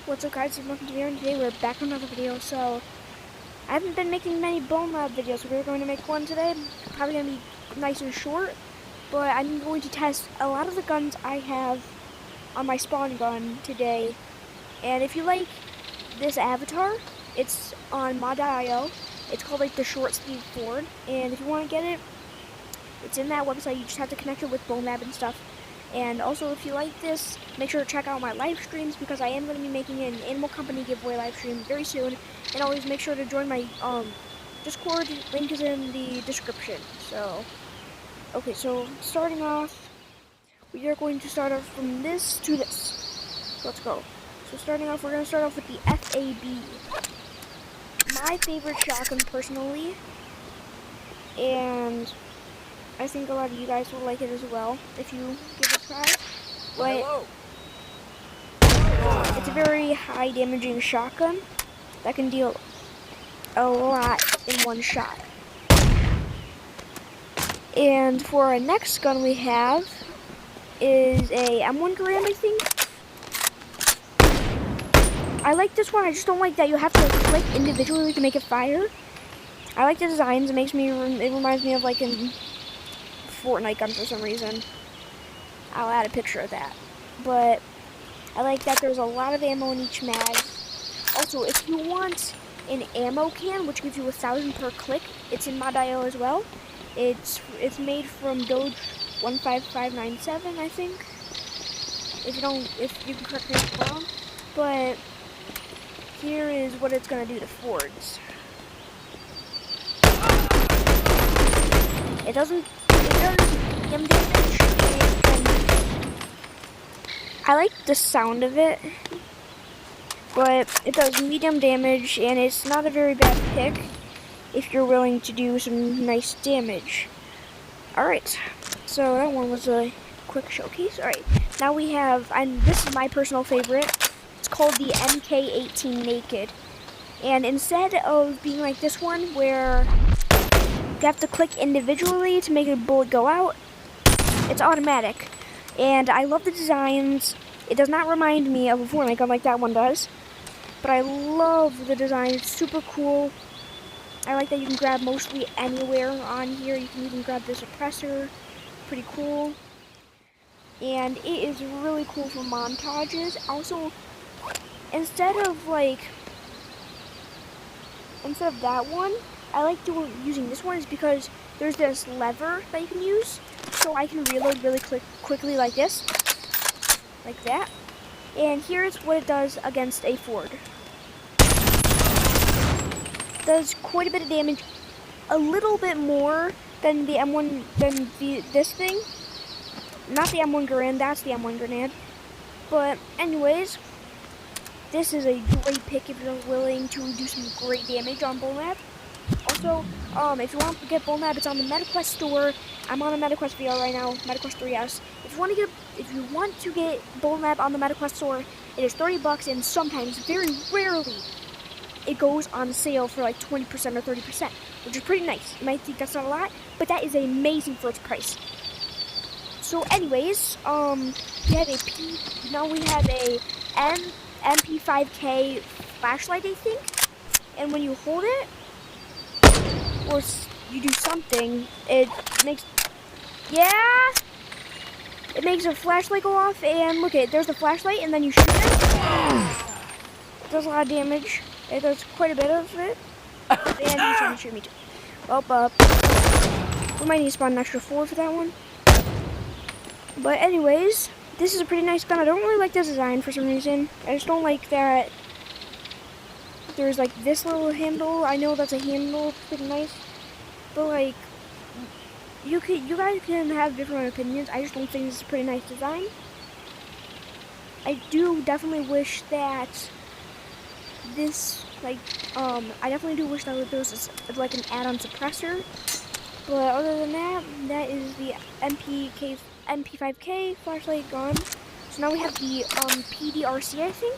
What's up guys, welcome to video, and today we're back on another video. So, I haven't been making many Bonelab videos, so we're going to make one today. Probably going to be nice and short, but I'm going to test a lot of the guns I have on my spawn gun today. And if you like this avatar, it's on mod.io. It's called like the Short Speed Ford, and if you want to get it, it's in that website. You just have to connect it with Bonelab and stuff. And also, if you like this, make sure to check out my live streams, because I am going to be making an Animal Company giveaway live stream very soon. And always make sure to join my Discord. Link is in the description. So, okay, so starting off, we are going to start off from this to this. Let's go. So starting off, we're going to start off with the FAB. My favorite shotgun personally, and I think a lot of you guys will like it as well if you give it a try. But it's a very high damaging shotgun that can deal a lot in one shot. And for our next gun we have is a M1 Garand, I think. I like this one. I just don't like that you have to click individually to make it fire. I like the designs. It reminds me of like an Fortnite gun for some reason. I'll add a picture of that. But I like that there's a lot of ammo in each mag. Also, if you want an ammo can, which gives you 1,000 per click, it's in mod.io as well. It's made from Doge 15597, I think. If you can correct me if I'm wrong. But here is what it's gonna do to Fords. It does damage. I like the sound of it, but it does medium damage, and it's not a very bad pick if you're willing to do some nice damage. Alright, so that one was a quick showcase. Alright, now we have, and this is my personal favorite, it's called the MK18 Naked. And instead of being like this one, where you have to click individually to make a bullet go out, it's automatic. And I love the designs. It does not remind me of a Fortnite gun like that one does, but I love the design. It's super cool. I like that you can grab mostly anywhere on here. You can even grab the suppressor. Pretty cool. And it is really cool for montages. Also, instead of that one, I like using this one is because there's this lever that you can use, so I can reload really quickly like this, like that. And here's what it does against a Ford. It does quite a bit of damage, a little bit more than the M1, this thing. Not the M1 Garand, that's the M1 Grenade. But anyways, this is a great pick if you're willing to do some great damage on Bonelab. Also, if you want to get Bonelab, it's on the MetaQuest store. I'm on a MetaQuest video right now, MetaQuest 3S. If you want to get Bonelab on the MetaQuest store, it is $30, and sometimes, very rarely, it goes on sale for like 20% or 30%, which is pretty nice. You might think that's not a lot, but that is amazing for its price. So, anyways, we have a MP5K flashlight, I think, and when you hold it, or you do something, it makes a flashlight go off, and look there's the flashlight, and then you shoot it. It does a lot of damage. It does quite a bit of it. And he's trying to shoot me too. Well, we might need to spawn an extra 4 for that one. But anyways, this is a pretty nice gun. I don't really like this design for some reason. I just don't like that there's like this little handle. I know that's a handle, pretty nice, but like you guys can have different opinions. I just don't think this is a pretty nice design. I do definitely wish that this I definitely do wish that there was like an add-on suppressor. But other than that, that is the MP5K flashlight gun. So now we have the PDRC, I think.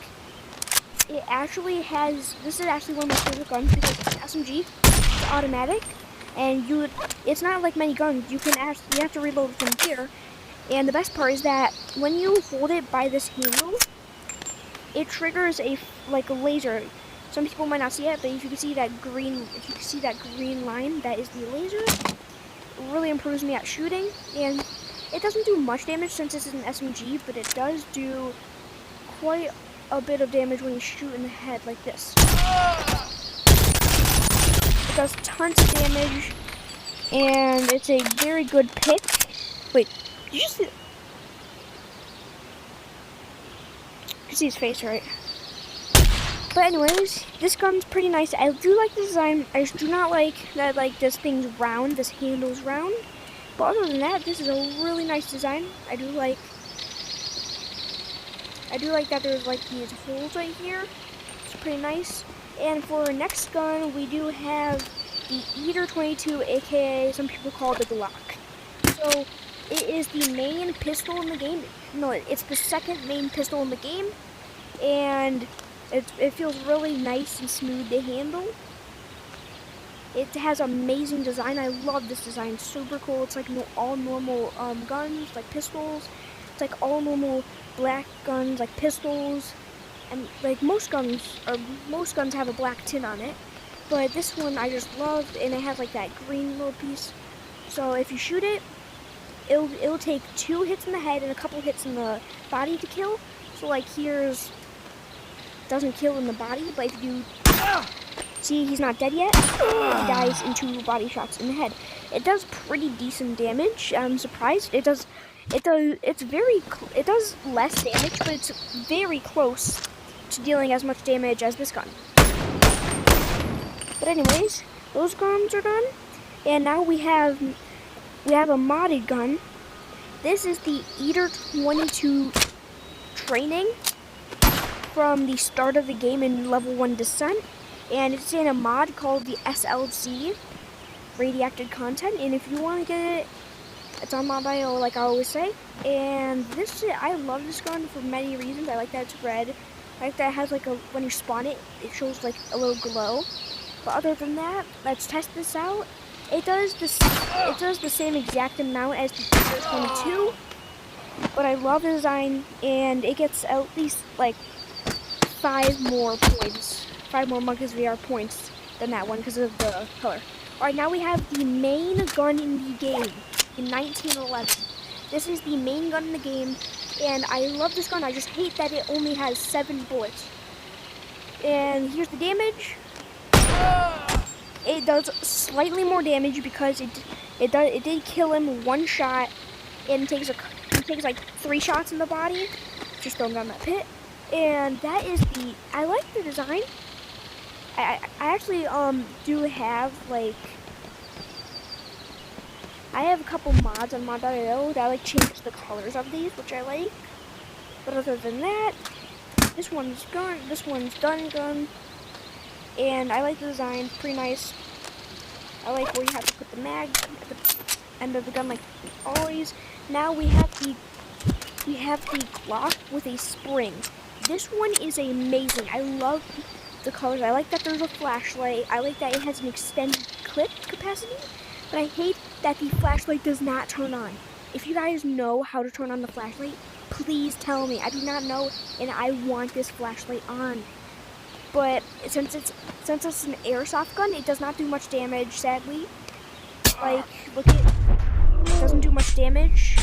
It actually has, this is actually one of my favorite guns because it's an SMG, it's automatic, and it's not like many guns. You have to reload from here, and the best part is that when you hold it by this handle, it triggers a laser. Some people might not see it, but if you can see that green line, that is the laser. It really improves me at shooting, and it doesn't do much damage since this is an SMG, but it does do quite a bit of damage when you shoot in the head like this. It does tons of damage, and it's a very good pick. Wait, did you just see? You can see his face, right? But anyways, this gun's pretty nice. I do like the design. I just do not like that this thing's round, this handle's round. But other than that, this is a really nice design. I do like that there's like these holes right here. It's pretty nice. And for our next gun, we do have the Eater 22, aka some people call it the Glock. So it is the main pistol in the game. No, it's the second main pistol in the game, and it feels really nice and smooth to handle. It has amazing design. I love this design. Super cool. It's like all normal guns, like pistols. It's like all normal black guns, like pistols, and like most guns have a black tint on it. But this one I just love, and it has like that green little piece. So if you shoot it, it'll take 2 hits in the head and a couple hits in the body to kill. So like here's doesn't kill in the body, but if you see, he's not dead yet. He dies in 2 body shots in the head. It does pretty decent damage. I'm surprised. It does less damage, but it's very close to dealing as much damage as this gun. But anyways, those guns are done, and now we have a modded gun. This is the Eater 22 training from the start of the game in level 1 descent, and it's in a mod called the SLC, Radioactive Content, and if you want to get it, it's on my bio, like I always say. And I love this gun for many reasons. I like that it's red. I like that it has like when you spawn it, it shows like a little glow. But other than that, let's test this out. It does the same exact amount as the Eater 22, but I love the design, and it gets at least like 5 more points, 5 more Monkeys VR points than that one because of the color. Alright, now we have the main gun in the game in 1911. This is the main gun in the game, and I love this gun. I just hate that it only has 7 bullets. And here's the damage. It does slightly more damage because it did kill him 1 shot, and it takes like 3 shots in the body. Just throw him down that pit. And that is I like the design. I actually do have like I have a couple mods on mod.io that change the colors of these, which I like. But other than that, this one's done. And I like the design, pretty nice. I like where you have to put the mag at the end of the gun, like always. Now we have the Glock with a spring. This one is amazing. I love the colors. I like that there's a flashlight. I like that it has an extended clip capacity, but I hate that the flashlight does not turn on. If you guys know how to turn on the flashlight, please tell me. I do not know, and I want this flashlight on. But since it's an airsoft gun, it does not do much damage, sadly. Like, look at it. It doesn't do much damage.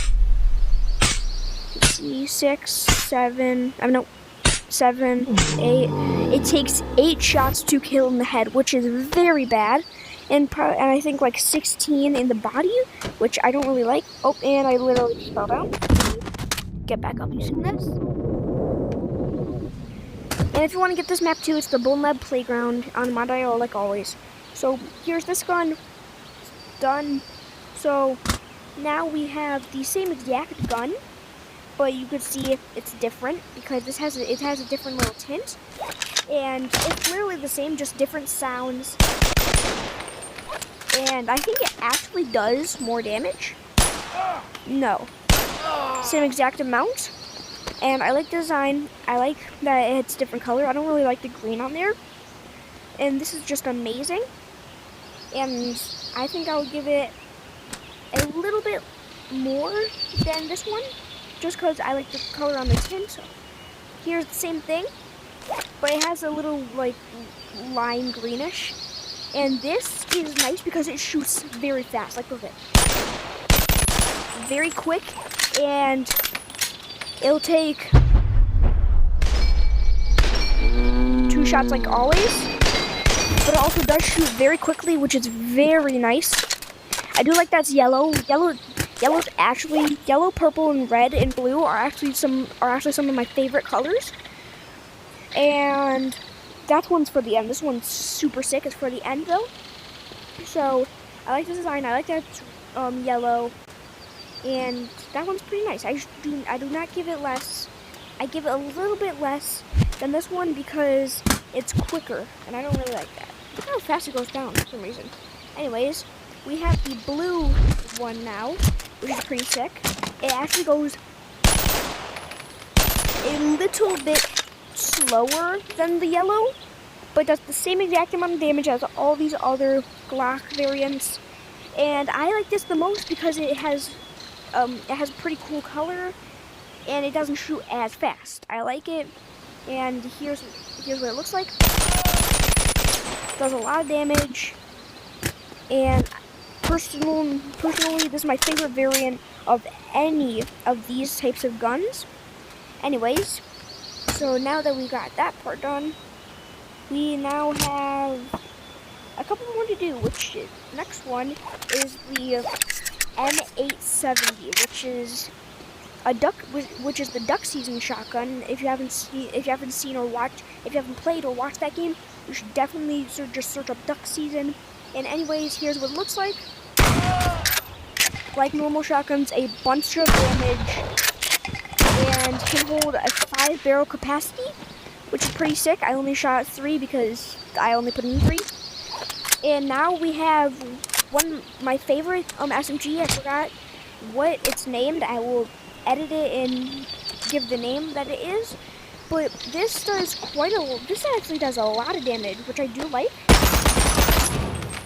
Let's see, 6, 7, 7, 8. It takes 8 shots to kill in the head, which is very bad. And I think like 16 in the body, which I don't really like. Oh, and I literally just fell down. Get back up using this. And if you want to get this map too, it's the Bonelab Playground on mod.io, like always. So here's this gun done. So now we have the same exact gun, but you could see it's different because it has a different little tint, and it's literally the same, just different sounds. And I think it actually does more damage. No, same exact amount. And I like the design. I like that it's different color. I don't really like the green on there. And this is just amazing. And I think I'll give it a little bit more than this one, just because I like the color on the tint. So here's the same thing. but it has a little like lime greenish. And this is nice because it shoots very fast. Like, look at it. Very quick, and it'll take 2 shots like always. But it also does shoot very quickly, which is very nice. I do like that's yellow. Yellow's actually yellow, purple, and red and blue are actually some of my favorite colors. And that one's for the end. This one's super sick. It's for the end though. So I like the design. I like that yellow, and that one's pretty nice. I do not give it less. I give it a little bit less than this one because it's quicker, and I don't really like that. Look how fast it goes down for some reason. Anyways, we have the blue one now, which is pretty sick. It actually goes a little bit slower than the yellow, but does the same exact amount of damage as all these other Glock variants. And I like this the most because it has a pretty cool color, and it doesn't shoot as fast. I like it, and here's what it looks like. Does a lot of damage, and personally, this is my favorite variant of any of these types of guns. Anyways, so now that we got that part done, we now have a couple more to do, which is, next one is the M870, which is the duck season shotgun. If you haven't played or watched that game, you should definitely just search up duck season. And anyways, here's what it looks like. Like normal shotguns, a bunch of damage, and can hold a 5-barrel capacity, which is pretty sick. I only shot 3 because I only put in 3. And now we have my favorite SMG. I forgot what it's named. I will edit it and give the name that it is. But this actually does a lot of damage, which I do like.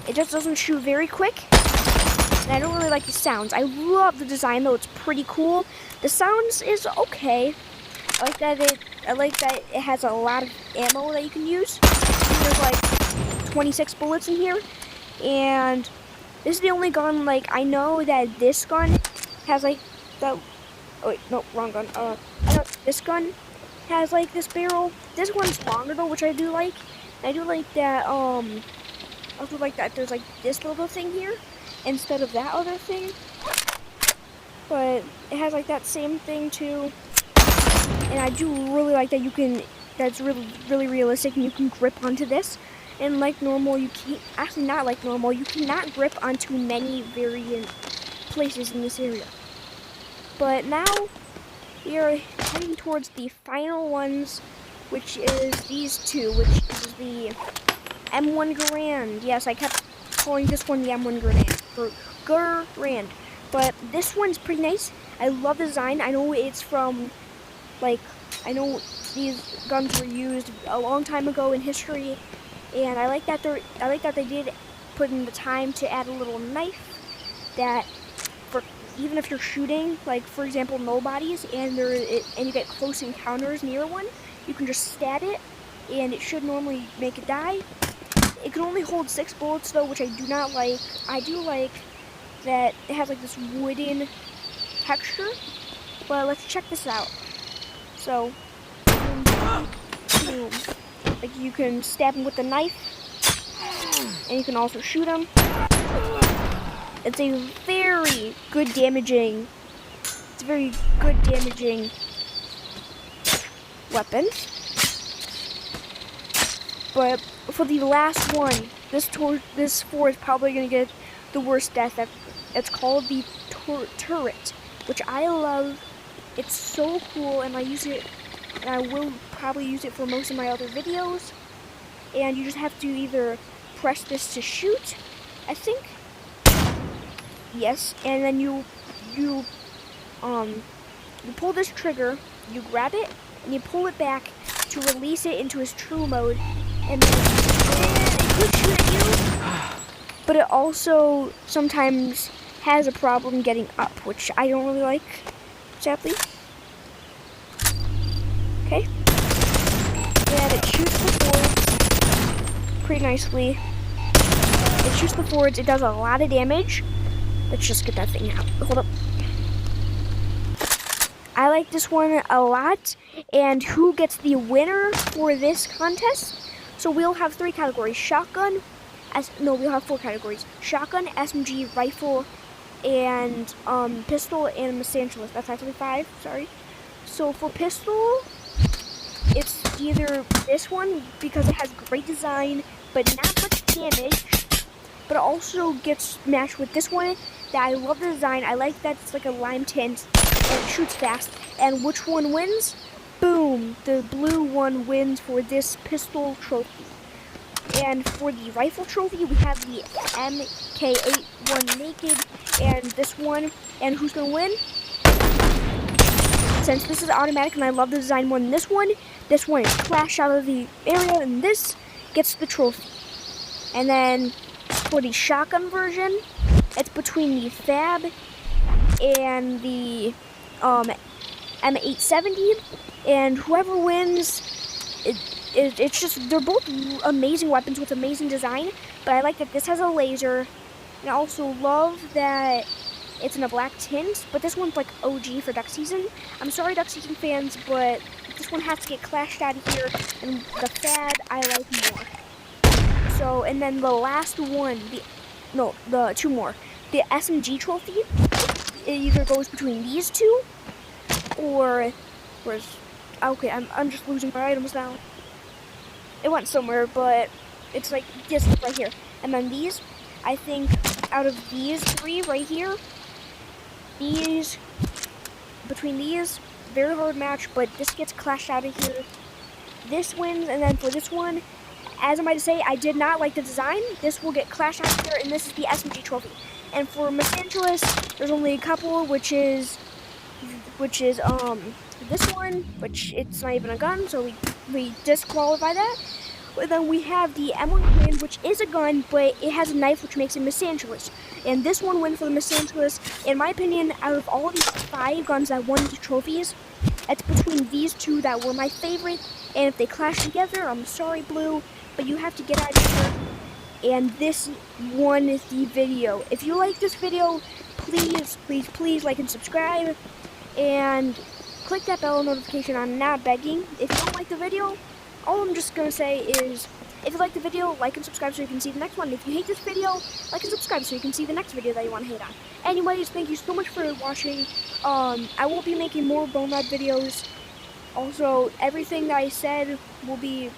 It just doesn't shoot very quick, and I don't really like the sounds. I love the design though; it's pretty cool. The sounds is okay. I like that it has a lot of ammo that you can use. There's like 26 bullets in here, and this is the only gun. Like, I know that this gun has like the. Oh wait, no, wrong gun. I know this gun has like this barrel. This one's longer though, which I do like. I do like that. I also like that there's like this little thing here instead of that other thing. But it has like that same thing too. And I do really like that that's really realistic, and you can grip onto this. And like normal, you can't, actually not like normal, you cannot grip onto many variant places in this area. But now we are heading towards the final ones, which is these two, which is the M1 Garand. Yes, I kept calling this one the M1 Garand. But this one's pretty nice. I love the design. I know it's from, like, I know these guns were used a long time ago in history, and I like that they did put in the time to add a little knife that, for even if you're shooting, like for example, nobodies, and you get close encounters near one, you can just stab it, and it should normally make it die. It can only hold 6 bullets though, which I do not like. I do like that it has like this wooden texture, but let's check this out. So, boom. Like, you can stab them with the knife, and you can also shoot them. It's a very good damaging weapon. But for the last one, this 4 is probably gonna get the worst death. It's called the turret, which I love. It's so cool, and I use it, and I will probably use it for most of my other videos. And you just have to either press this to shoot, I think. Yes, and then you pull this trigger, you grab it, and you pull it back to release it into its true mode, and then it could shoot at you, but it also sometimes has a problem getting up, which I don't really like, sadly. Okay. And it pretty nicely. It shoots the forwards. It does a lot of damage. Let's just get that thing out. Hold up. I like this one a lot. And who gets the winner for this contest? So we'll have 3 categories. Shotgun. We'll have 4 categories. Shotgun, SMG, rifle, and pistol, and Missanthus. That's actually 5, sorry. So for pistol, it's either this one, because it has great design, but not much damage, but it also gets matched with this one, that I love the design. I like that it's like a lime tint, and it shoots fast. And which one wins? Boom! The blue one wins for this pistol trophy. And for the rifle trophy, we have the MK8 one naked, and this one. And who's gonna win? Since this is automatic and I love the design more than this one is flashed out of the area, and this gets the trophy. And then for the shotgun version, it's between the Fab and the M870, and whoever wins, it's just, they're both amazing weapons with amazing design, but I like that this has a laser, and I also love that it's in a black tint, but this one's like OG for duck season. I'm sorry, duck season fans, but this one has to get clashed out of here, and the Fab I like more. So, and then the last one, the 2 more. The SMG trophy, it either goes between these 2, or, okay, I'm just losing my items now. It went somewhere, but it's like this right here. And then these, I think out of these 3 right here, between these, very hard match, but this gets clashed out of here. This wins, and then for this one, as I might say, I did not like the design. This will get clashed out of here, and this is the SMG trophy. And for Missanthus, there's only a couple, which is this one, which it's not even a gun, so we disqualify that. But then we have the M1 Clan, which is a gun, but it has a knife, which makes it Missanthus. And this one went for the Missanthus. In my opinion, out of all of these 5 guns that won the trophies, it's between these 2 that were my favorite. And if they clash together, I'm sorry, Blue, but you have to get out of here. And this won the video. If you like this video, please, please, please like and subscribe. And click that bell notification. I'm not begging. If you don't like the video, all I'm just going to say is, if you like the video, like and subscribe so you can see the next one. If you hate this video, like and subscribe so you can see the next video that you want to hate on. Anyways, thank you so much for watching. I will be making more Bonelab videos. Also, everything that I said will be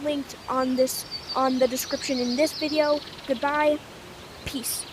linked on the description in this video. Goodbye. Peace.